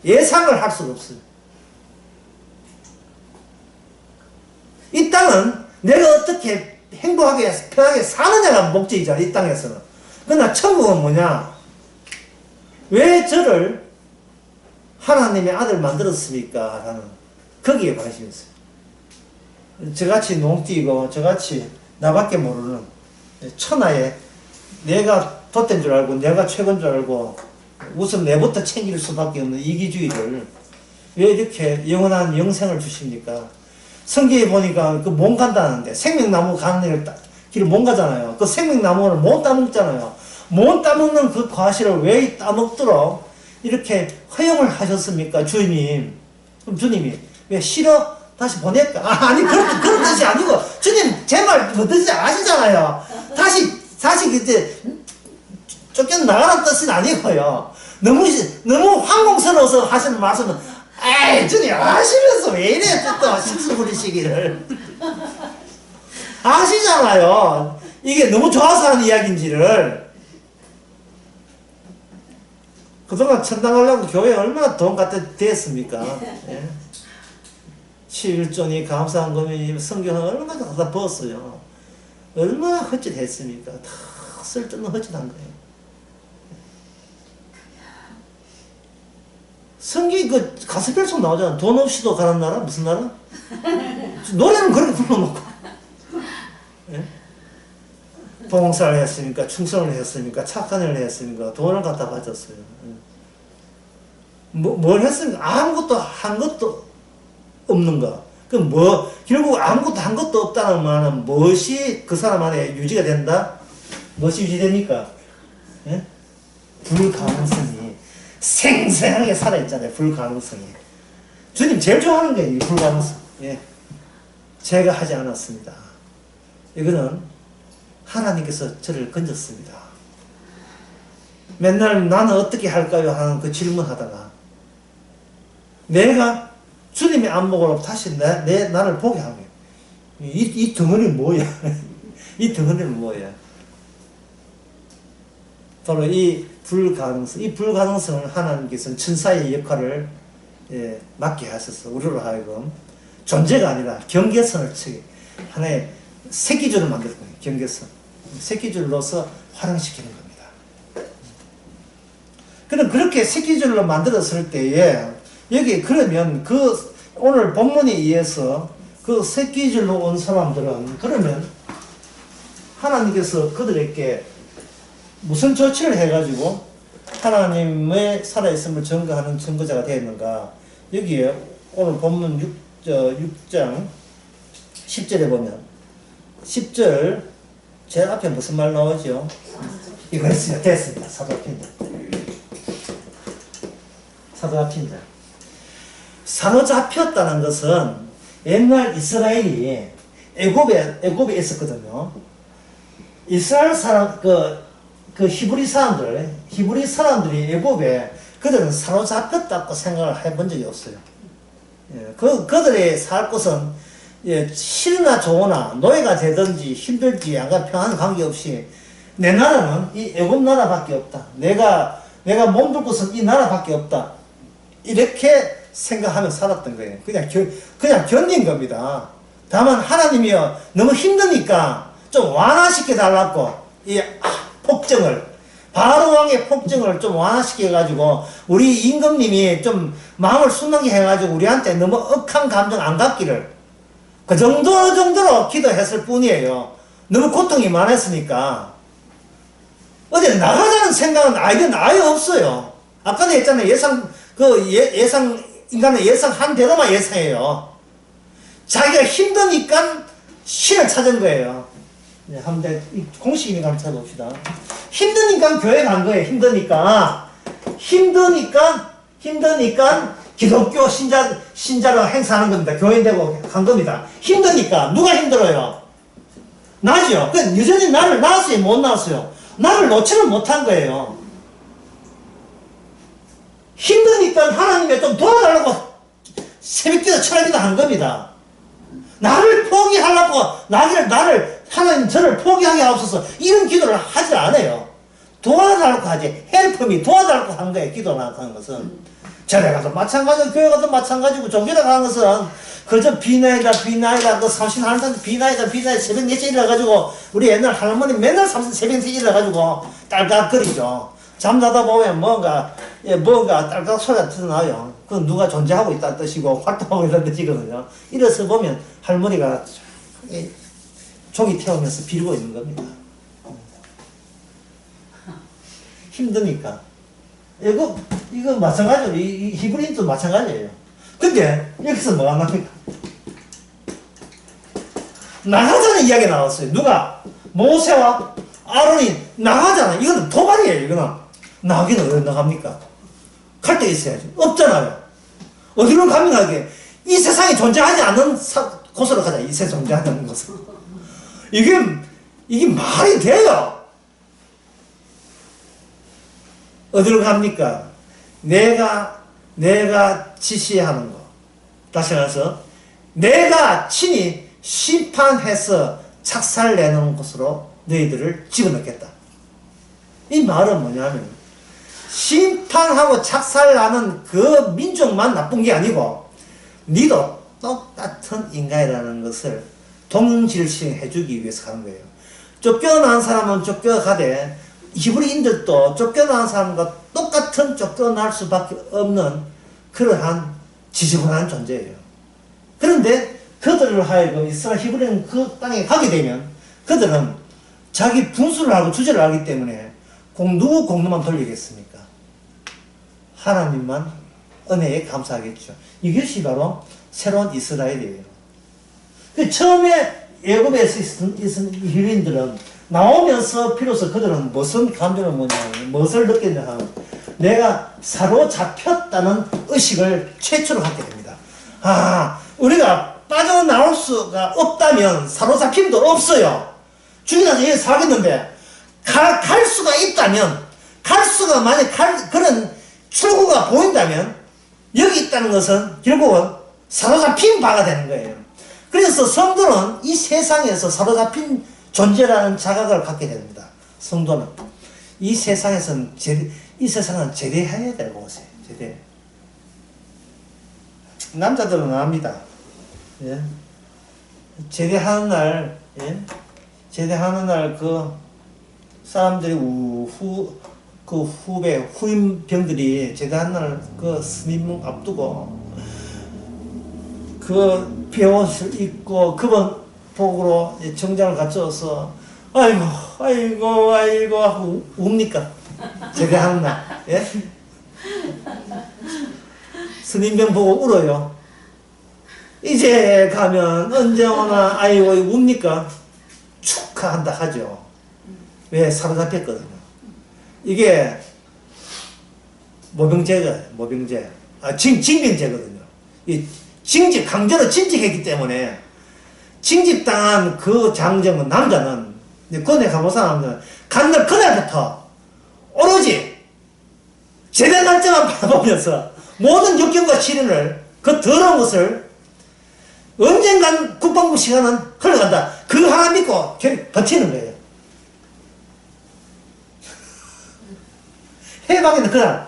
[SPEAKER 1] 예상을 할 수가 없어요. 이 땅은 내가 어떻게 행복하게 편하게 사느냐가 목적이잖아. 이 땅에서는. 그러나 천국은 뭐냐? 왜 저를 하나님의 아들 만들었습니까? 라는 거기에 관심이 있어요. 저같이 농띠고 저같이 나밖에 모르는 천하에 내가 돛된 줄 알고 내가 최고인 줄 알고 우선 내부터 챙길 수밖에 없는 이기주의를 왜 이렇게 영원한 영생을 주십니까? 성경에 보니까 그 못 간다는데 생명나무 가는 길을 못 가잖아요. 그 생명나무를 못 따먹잖아요. 못 따먹는 그 과실을 왜 따먹도록 이렇게 허용을 하셨습니까? 주님. 그럼 주님이 왜 싫어? 다시 보낼까? 아니 그런 뜻이 아니고 주님 제 말 뭐 뜻인지 아시잖아요. 다시 그때 쫓겨나가는 뜻은 아니고요. 너무 황공스러워서 하시는 말씀은 에이 주님 아시면서 왜 이래 또 식수 부리시기를 아시잖아요. 이게 너무 좋아서 하는 이야기인지를. 그동안 천당 가려고 교회에 얼마나 돈 갖다 대었습니까? 예? 11조니 감사한 금이 성경을 얼마나 갖다 부었어요. 얼마나 헛짓했습니까? 다 쓸데없는 헛짓한 거예요. 성경이 그 가스펠송 나오잖아. 돈 없이도 가는 나라? 무슨 나라? 노래는 그렇게 불러놓고. 예? 봉사를 했습니까? 충성을 했습니까? 착한 일을 했습니까? 돈을 갖다 바쳤어요. 뭘 했습니까? 아무것도 한 것도 없는가? 그럼 결국 아무것도 한 것도 없다는 말은 무엇이 그 사람 안에 유지가 된다? 무엇이 유지됩니까? 예? 불가능성이 생생하게 살아있잖아요. 불가능성이. 주님 제일 좋아하는 게 이 불가능성. 예. 제가 하지 않았습니다. 이거는 하나님께서 저를 건졌습니다. 맨날 나는 어떻게 할까요? 하는 그 질문 하다가 내가 주님의 안목으로 다시 나를 보게 하게. 이 덩어리는 뭐야? 이 덩어리는 뭐야? 바로 이 불가능성을 하나님께서는 천사의 역할을 맡게 하셔서 우리로 하여금 존재가 아니라 경계선을 치게 하나의 새끼줄을 만들 거예요. 경계선. 새끼줄로서 활용시키는 겁니다. 그럼 그렇게 새끼줄로 만들었을 때에 여기 그러면 그 오늘 본문에 의해서 그 새끼줄로 온 사람들은 그러면 하나님께서 그들에게 무슨 조치를 해가지고 하나님의 살아있음을 증거하는 증거자가 되었는가? 여기에 오늘 본문 6장 10절에 보면 10절 제 앞에 무슨 말 나오죠? 이거 했습니다. 됐습니다. 사로잡힌 자. 사로잡힌 자. 사로잡혔다는 것은 옛날 이스라엘이 애굽에 있었거든요. 이스라엘 사람 그 히브리 사람들이 애굽에 그들은 사로잡혔다고 생각을 해본 적이 없어요. 예, 그들의 살 곳은 예, 싫으나 좋으나 노예가 되든지 힘들지 양가 평안 관계없이 내 나라는 이 애굽 나라밖에 없다. 내가 몸둘 곳은 이 나라밖에 없다. 이렇게 생각하며 살았던 거예요. 그냥 견딘 겁니다. 다만 하나님이요 너무 힘드니까 좀 완화시켜 달라고 이 폭정을 바로 왕의 폭정을 좀 완화시켜가지고 우리 임금님이 좀 마음을 순하게 해가지고 우리한테 너무 억한 감정 안 갖기를 그 정도로 기도했을 뿐이에요. 너무 고통이 많았으니까. 어제 나가자는 생각은 아이는 아예 없어요. 아까도 했잖아요. 인간은 예상한 대로만 예상해요. 자기가 힘드니까 신을 찾은 거예요. 네, 한번 공식이니까 한번 찾아봅시다. 힘드니까 교회 간 거예요. 힘드니까 기독교 신자로 행사하는 겁니다. 교인 되고 간 겁니다. 힘드니까. 누가 힘들어요? 나죠. 그 여전히 나를 낳았어요? 못 낳았어요? 나를 놓지를 못한 거예요. 힘드니까 하나님이 좀 도와달라고 새벽기도 철학기도 한 겁니다. 나를 포기하려고 나를 하나님 저를 포기하게 하옵소서 이런 기도를 하지 않아요. 도와달라고 하지. 헬프미 도와달라고 한 거예요. 기도나 하는 것은. 절에 가도 마찬가지고 교회 가도 마찬가지고 종교에 가는 것은 그저 비나이다 그 삼신하는 사람 비나이다 새벽 4시에 일어나가지고 우리 옛날 할머니 맨날 새벽 4시에 일어나가지고 딸깍거리죠. 잠자다 보면 뭔가 딸깍 소리가 나요. 그건 누가 존재하고 있다는 뜻이고 활동하고 있다는 뜻이거든요. 이래서 보면 할머니가 종이 태우면서 빌고 있는 겁니다. 힘드니까. 이거 마찬가지로, 이 히브리인도 마찬가지예요. 근데, 여기서 뭐가 나옵니까? 나가자는 이야기 나왔어요. 누가? 모세와 아론이 나가잖아. 이거는 도발이에요, 이거는. 나가기는 왜 나갑니까? 갈 데 있어야지. 없잖아요. 어디로 갑니까, 이게? 이 세상에 존재하지 않는 곳으로 가자, 이 세상에 존재하지 않는 곳으로. 이게 말이 돼요? 어디로 갑니까? 내가 지시하는 거. 다시 말해서, 내가 친히 심판해서 착살내는 곳으로 너희들을 집어넣겠다. 이 말은 뭐냐면, 심판하고 착살나는 그 민족만 나쁜 게 아니고, 니도 똑같은 인간이라는 것을 동질시해주기 위해서 하는 거예요. 쫓겨난 사람은 쫓겨가되, 히브리인들도 쫓겨난 사람과 똑같은 쫓겨날 수밖에 없는 그러한 지저분한 존재예요. 그런데 그들을 하여금 이스라엘 히브리인 그 땅에 가게 되면 그들은 자기 분수를 알고 주제를 알기 때문에 누구 공로만 돌리겠습니까? 하나님만 은혜에 감사하겠죠. 이것이 바로 새로운 이스라엘이에요. 처음에 애굽에서 있었던 히브리인들은 나오면서 비로소 그들은 무슨 감정을 뭐냐면 무엇을 느꼈냐 하면 내가 사로잡혔다는 의식을 최초로 갖게 됩니다. 우리가 빠져나올 수가 없다면 사로잡힘도 없어요. 죽이나서 여기 살겠는데 갈 수가 있다면 만약 그런 출구가 보인다면 여기 있다는 것은 결국은 사로잡힌 바가 되는 거예요. 그래서 성도는 이 세상에서 사로잡힌 존재라는 자각을 갖게 됩니다. 성도는 이 세상은 제대해야 될 곳이에요. 제대. 남자들은 압니다. 예? 제대하는 날, 그 사람들이 후임병들이 제대하는 날 그 스님 앞두고 그 배옷을 입고 그분 복으로 정장을 갖춰서 아이고 하고 웁니까? 제대하는 날. 예? 스님병 보고 울어요. 이제 가면 언제 오나 아이고 웁니까? 축하한다 하죠. 왜? 사로잡혔거든요. 이게 모병제. 징병제거든요. 이 강제로 징집했기 때문에 징집당한 그 장정은 남자는 군에 가본 사람은 간날 그날부터 오로지 제대 날짜만 바라보면서 모든 역경과 시련을 그 더러운 것을 언젠간 국방부 시간은 흘러간다. 그 하나 믿고 버티는 거예요. 해방에는 그날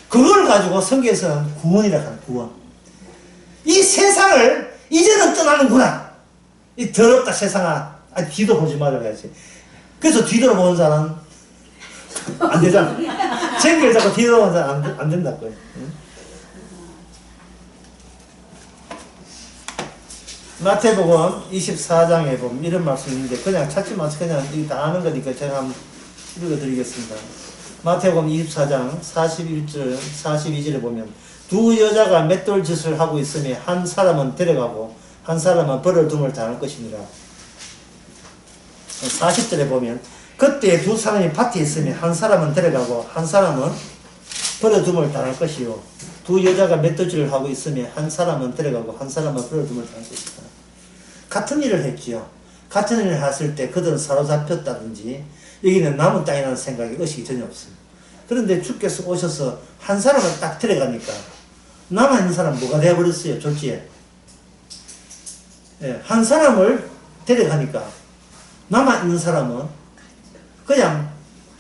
[SPEAKER 1] 그걸 가지고 성경에서는 구원이라 하는 구원. 이 세상을 이제는 떠나는구나. 이 더럽다 세상아. 뒤도 보지 말라 해야지. 그래서 뒤돌아보는 사람은 안 되잖아. 쟁기를 잡고 뒤돌아보는 사람은 안 된다고요. 마태복음 24장에 보면 이런 말씀이 있는데 그냥 찾지 마세요. 그냥 이거 다 아는 거니까 제가 한번 읽어드리겠습니다. 마태복음 24장 41절 42절에 보면 두 여자가 맷돌 짓을 하고 있으니 한 사람은 데려가고 한 사람은 버려둠을 당할 것이니라. 40절에 보면 그때 두 사람이 밭에 있으니 한 사람은 데려가고 한 사람은 버려둠을 당할 것이요 두 여자가 맷돌질을 하고 있으면 한 사람은 데려가고 한 사람은 버려둠을 당할 것이다. 같은 일을 했지요. 같은 일을 했을 때 그들은 사로잡혔다든지 여기는 남은 땅이라는 생각이 의식이 전혀 없습니다. 그런데 주께서 오셔서 한 사람을 딱 데려가니까 남아있는 사람은 뭐가 되어버렸어요? 졸지에. 예, 한 사람을 데려가니까 남아있는 사람은 그냥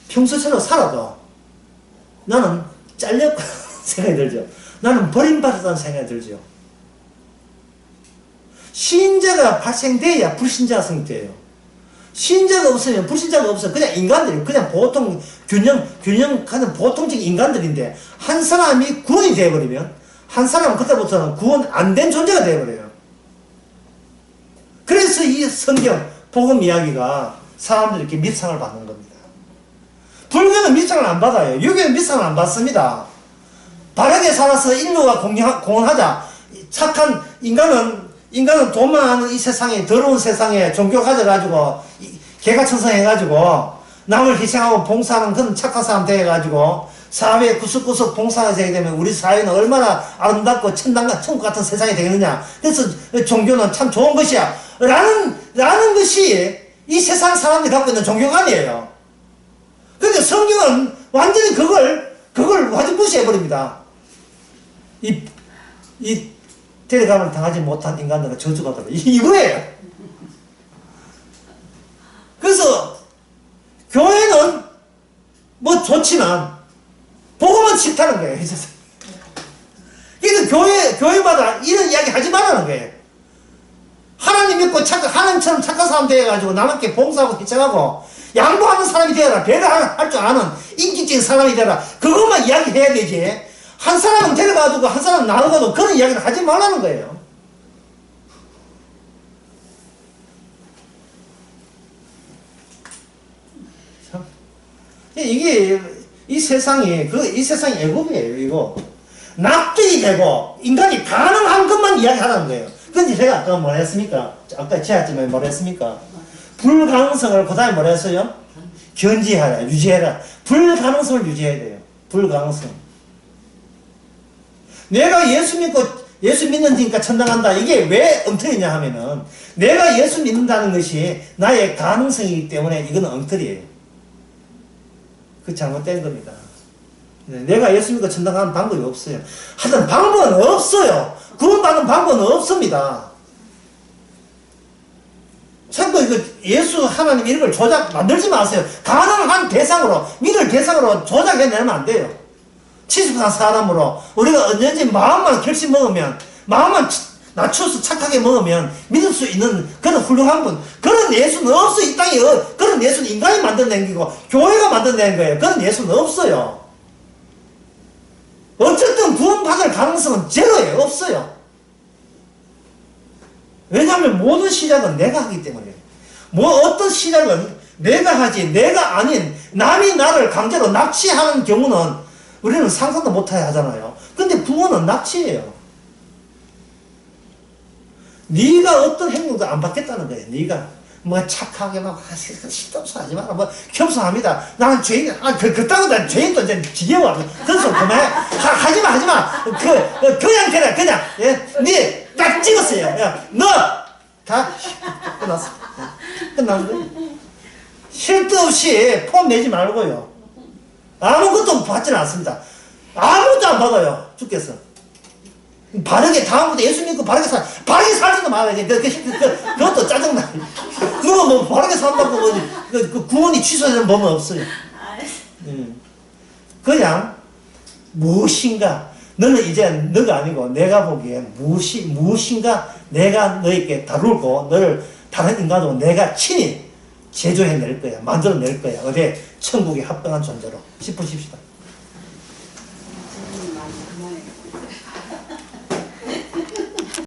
[SPEAKER 1] 평소처럼 살아도 나는 잘렸고 생각이 들죠. 나는 버림받았다는 생각이 들죠. 신자가 발생돼야 불신자가 성립돼요. 신자가 없으면 불신자가 없어요. 그냥 인간들이 그냥 보통 균형하는 보통적인 인간들인데 한 사람이 구원이 되어버리면 한 사람은 그때부터는 구원 안 된 존재가 되어버려요. 그래서 이 성경 복음 이야기가 사람들이 이렇게 밉상을 받는 겁니다. 불교는 밉상을 안 받아요. 유교는 밉상을 안 받습니다. 바르게 살아서 인류가 공헌하자. 착한 인간은 돈만 하는 이 세상에, 더러운 세상에 종교 가져가지고 개가천선해가지고 남을 희생하고 봉사하는 그런 착한 사람 돼가지고 사회에 구석구석 봉사가 되게 되면 우리 사회는 얼마나 아름답고 천국 같은 세상이 되겠느냐. 그래서 종교는 참 좋은 것이야 라는 것이 이 세상 사람들이 갖고 있는 종교관이에요. 그런데 성경은 완전히 그걸 완전 무시해버립니다. 이 데려감을 당하지 못한 인간들은 저주가 들어. 이거예요. 그래서 교회는 뭐 좋지만 복음은 싫다는 거예요. 그래서 교회마다 이런 이야기 하지 말라는 거예요. 하나님 믿고 하나님처럼 착한 사람 되어가지고 남에게 봉사하고 희생하고 양보하는 사람이 되어라. 배려할 줄 아는 인격적인 사람이 되어라. 그것만 이야기해야 되지. 한 사람은 데려가지고 한 사람은 나누고도 그런 이야기를 하지 말라는 거예요. 참. 이게 이 세상이 애국이에요. 이거 납득이 되고 인간이 가능한 것만 이야기하라는 거예요. 근데 제가 아까 뭐라 했습니까? 아까 제아쯤에 뭐라 했습니까? 불가능성을 그 다음에 뭐라 했어요? 견지해라, 유지해라. 불가능성을 유지해야 돼요. 불가능성. 내가 예수 믿는다니까 천당 간다. 이게 왜 엉터리냐 하면은 내가 예수 믿는다는 것이 나의 가능성이기 때문에 이건 엉터리예요. 그 잘못된 겁니다. 내가 예수 믿고 천당 가는 방법이 없어요. 하여튼 방법은 없어요. 구원받는 방법은 없습니다. 자꾸 이거 예수 하나님 이런 걸 만들지 마세요. 가능한 대상으로, 믿을 대상으로 조작해내면 안 돼요. 70살 사람으로 우리가 언제든지 마음만 결심 먹으면, 마음만 낮춰서 착하게 먹으면 믿을 수 있는 그런 훌륭한 분, 그런 예수는 없어. 이 땅에 그런 예수는 인간이 만들어낸 거고 교회가 만들어낸 거예요. 그런 예수는 없어요. 어쨌든 구원받을 가능성은 제로예요. 없어요. 왜냐하면 모든 시작은 내가 하기 때문에. 어떤 시작은 내가 하지, 내가 아닌 남이 나를 강제로 납치하는 경우는 우리는 상상도 못하게 하잖아요. 근데 부모는 납치예요. 네가 어떤 행동도 안 받겠다는 거예요. 네가 뭐 착하게 막 시도서 하지 마라. 뭐 겸손합니다. 나는 죄인. 그따고 난 죄인도 이제 지겨워. 그래서 그만해. 하지마. 그냥 예, 네 딱 찍었어요. 야, 너 다 끝났어. 끝난 거예요. 쉴 데 없이 폼 내지 말고요. 아무것도 받지는 않습니다. 아무것도 안 받아요. 주께서. 바르게, 다음부터 예수 믿고 바르게 살지도 말아야지. 그것도 짜증나. 누가 뭐 바르게 산다고 뭐, 그 구원이 취소되는 법은 없어요. 그냥, 무엇인가, 너는 이제 너가 아니고 내가 보기엔 무엇인가 내가 너에게 다루고 너를 다른 인간으로 내가 친히 제조해낼 거야. 만들어낼 거야. 어디 천국에 합당한 존재로 싶으십시다.